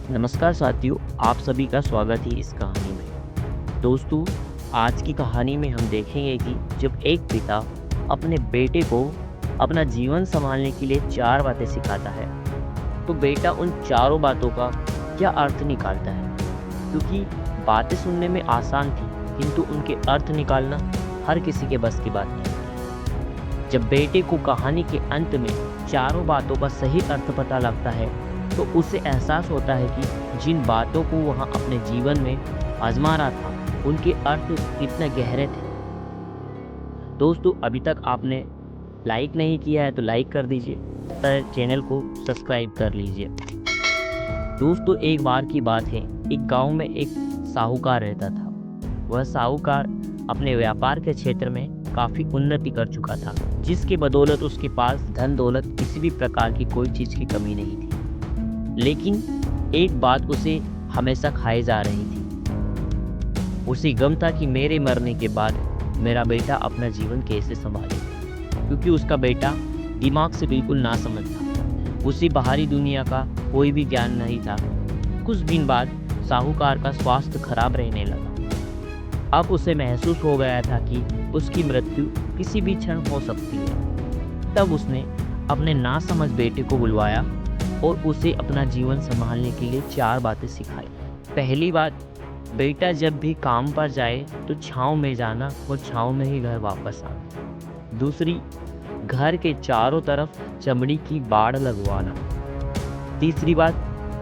नमस्कार साथियों, आप सभी का स्वागत है इस कहानी में। दोस्तों, आज की कहानी में हम देखेंगे कि जब एक पिता अपने बेटे को अपना जीवन संभालने के लिए 4 बातें सिखाता है, तो बेटा उन चारों बातों का क्या अर्थ निकालता है। क्योंकि बातें सुनने में आसान थी, किंतु उनके अर्थ निकालना हर किसी के बस की बात नहीं थी। जब बेटे को कहानी के अंत में चारों बातों का सही अर्थ पता लगता है, तो उसे एहसास होता है कि जिन बातों को वह अपने जीवन में आजमा रहा था, उनके अर्थ कितने गहरे थे। दोस्तों, अभी तक आपने लाइक नहीं किया है तो लाइक कर दीजिए तथा चैनल को सब्सक्राइब कर लीजिए। दोस्तों, एक बार की बात है, एक गांव में एक साहूकार रहता था। वह साहूकार अपने व्यापार के क्षेत्र में काफ़ी उन्नति कर चुका था, जिसकी बदौलत उसके पास धन दौलत किसी भी प्रकार की कोई चीज़ की कमी नहीं थी। लेकिन एक बात उसे हमेशा खाए जा रही थी। उसे गम था कि मेरे मरने के बाद मेरा बेटा अपना जीवन कैसे संभाले, क्योंकि उसका बेटा दिमाग से बिल्कुल नासमझ था। उसे बाहरी दुनिया का कोई भी ज्ञान नहीं था। कुछ दिन बाद साहूकार का स्वास्थ्य खराब रहने लगा। अब उसे महसूस हो गया था कि उसकी मृत्यु किसी भी क्षण हो सकती है। तब उसने अपने नासमझ बेटे को बुलवाया और उसे अपना जीवन संभालने के लिए 4 बातें सिखाई। पहली बात, बेटा जब भी काम पर जाए तो छाँव में जाना और छाँव में ही घर वापस आना। दूसरी, घर के चारों तरफ चमड़ी की बाड़ लगवाना। तीसरी बात,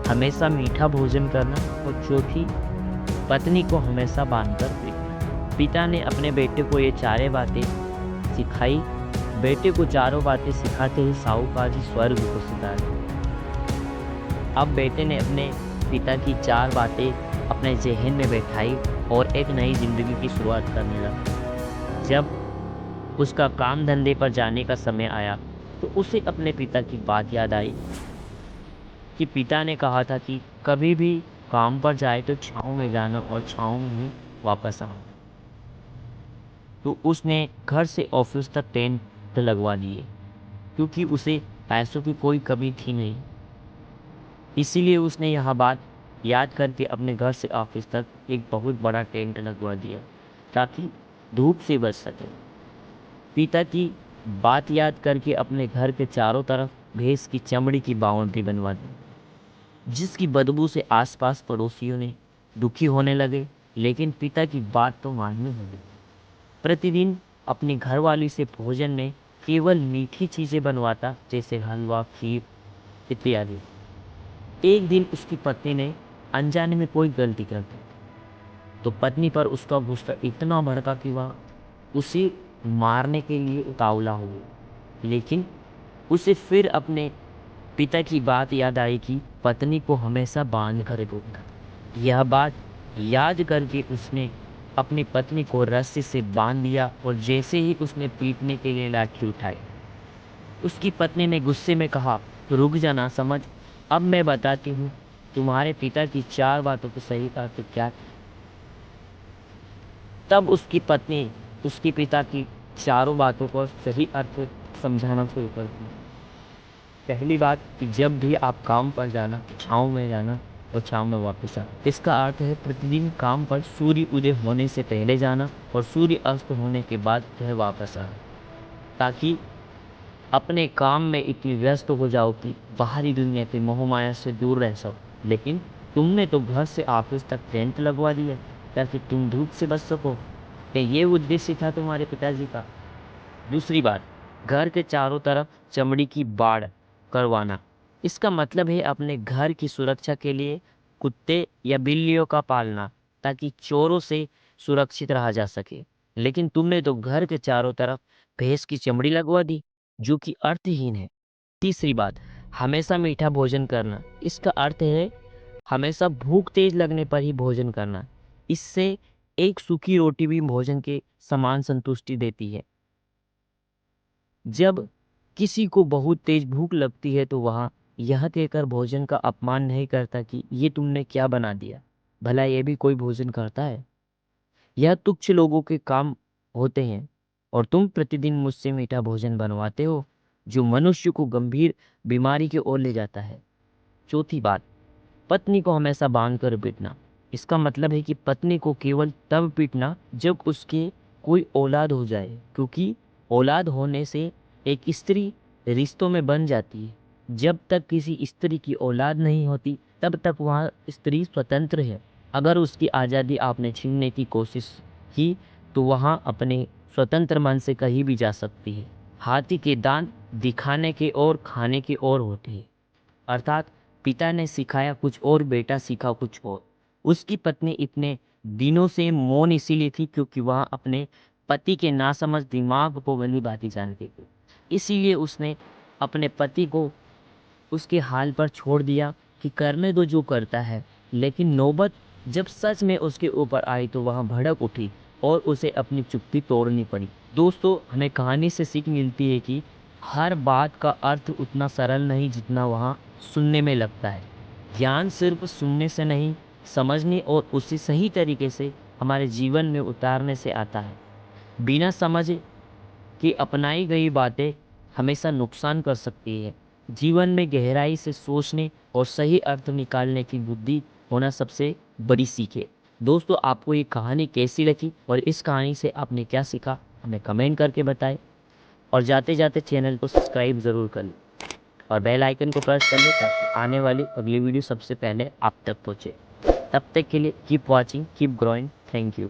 हमेशा मीठा भोजन करना। और चौथी, पत्नी को हमेशा बांधकर रखना। पिता ने अपने बेटे को ये चारों बातें सिखाई। बेटे को चारों बातें सिखाते ही साहूकार जी स्वर्ग को सिधारे। अब बेटे ने अपने पिता की 4 बातें अपने ज़हन में बैठाई और एक नई ज़िंदगी की शुरुआत करने लगा। जब उसका काम धंधे पर जाने का समय आया, तो उसे अपने पिता की बात याद आई कि पिता ने कहा था कि कभी भी काम पर जाए तो छाँव में जाना और छाँव में ही वापस आना। तो उसने घर से ऑफिस तक टेंट लगवा दिए, क्योंकि उसे पैसों की कोई कमी थी नहीं। इसीलिए उसने यह बात याद करके अपने घर से ऑफिस तक एक बहुत बड़ा टेंट लगवा दिया, ताकि धूप से बच सके। पिता की बात याद करके अपने घर के चारों तरफ भैंस की चमड़ी की बाउंड्री बनवा दी, जिसकी बदबू से आसपास पड़ोसियों ने दुखी होने लगे। लेकिन पिता की बात तो माननी होगी। प्रतिदिन अपनी घरवाली से भोजन में केवल मीठी चीज़ें बनवाता, जैसे हलवा, खीर इत्यादि। एक दिन उसकी पत्नी ने अनजाने में कोई गलती कर दी, तो पत्नी पर उसका गुस्सा इतना भड़का कि वह उसे मारने के लिए उतावला हो गई। लेकिन उसे फिर अपने पिता की बात याद आई कि पत्नी को हमेशा बांध कर रखना। यह बात याद करके उसने अपनी पत्नी को रस्सी से बांध दिया और जैसे ही उसने पीटने के लिए लाठी उठाई, उसकी पत्नी ने गुस्से में कहा, रुक जाना समझ, अब मैं बताती हूँ तुम्हारे पिता की 4 बातों को सही कहा तो क्या। तब उसकी पत्नी उसके पिता की चारों बातों को सही अर्थ समझाना शुरू कर दी। पहली बात कि जब भी आप काम पर जाना, छाँव में जाना और छाँव में वापस आना। इसका अर्थ है प्रतिदिन काम पर सूर्य उदय होने से पहले जाना और सूर्य अस्त होने के बाद वह वापस आना, ताकि अपने काम में इतनी व्यस्त हो जाओ कि बाहरी दुनिया के मोह माया से दूर रह सको। लेकिन तुमने तो घर से ऑफिस तक टेंट लगवा दिया ताकि तुम धूप से बच सको। तो ये उद्देश्य था तुम्हारे पिताजी का। दूसरी बात, घर के चारों तरफ चमड़ी की बाड़ करवाना। इसका मतलब है अपने घर की सुरक्षा के लिए कुत्ते या बिल्लियों का पालना, ताकि चोरों से सुरक्षित रहा जा सके। लेकिन तुमने तो घर के चारों तरफ भैंस की चमड़ी लगवा दी, जो कि अर्थहीन है। तीसरी बात, हमेशा मीठा भोजन करना। इसका अर्थ है हमेशा भूख तेज लगने पर ही भोजन करना। इससे एक सूखी रोटी भी भोजन के समान संतुष्टि देती है। जब किसी को बहुत तेज भूख लगती है तो वह यह कहकर भोजन का अपमान नहीं करता कि ये तुमने क्या बना दिया, भला ये भी कोई भोजन करता है। यह तुच्छ लोगों के काम होते हैं और तुम प्रतिदिन मुझसे मीठा भोजन बनवाते हो, जो मनुष्य को गंभीर बीमारी की ओर ले जाता है। चौथी बात, पत्नी को हमेशा बांध कर पीटना। इसका मतलब है कि पत्नी को केवल तब पीटना जब उसके कोई औलाद हो जाए, क्योंकि औलाद होने से एक स्त्री रिश्तों में बन जाती है। जब तक किसी स्त्री की औलाद नहीं होती तब तक वह स्त्री स्वतंत्र है। अगर उसकी आज़ादी आपने छीनने की कोशिश की तो वहाँ अपने स्वतंत्र मन से कहीं भी जा सकती है। हाथी के दांत दिखाने के और खाने के और होते हैं। अर्थात पिता ने सिखाया कुछ और, बेटा सीखा कुछ और। उसकी पत्नी इतने दिनों से मौन इसीलिए थी क्योंकि वह अपने पति के नासमझ दिमाग को भली-भांति जानती थी। इसीलिए उसने अपने पति को उसके हाल पर छोड़ दिया कि करने दो जो करता है। लेकिन नौबत जब सच में उसके ऊपर आई तो वह भड़क उठी और उसे अपनी चुप्पी तोड़नी पड़ी। दोस्तों, हमें कहानी से सीख मिलती है कि हर बात का अर्थ उतना सरल नहीं जितना वहाँ सुनने में लगता है। ज्ञान सिर्फ सुनने से नहीं, समझने और उसे सही तरीके से हमारे जीवन में उतारने से आता है। बिना समझ कि अपनाई गई बातें हमेशा नुकसान कर सकती है। जीवन में गहराई से सोचने और सही अर्थ निकालने की बुद्धि होना सबसे बड़ी सीख है। दोस्तों, आपको ये कहानी कैसी लगी और इस कहानी से आपने क्या सीखा, हमें कमेंट करके बताएं। और जाते जाते चैनल को सब्सक्राइब ज़रूर कर लें और बेल आइकन को प्रेस कर लें ताकि आने वाली अगली वीडियो सबसे पहले आप तक पहुँचे। तब तक के लिए keep watching, keep growing. Thank you.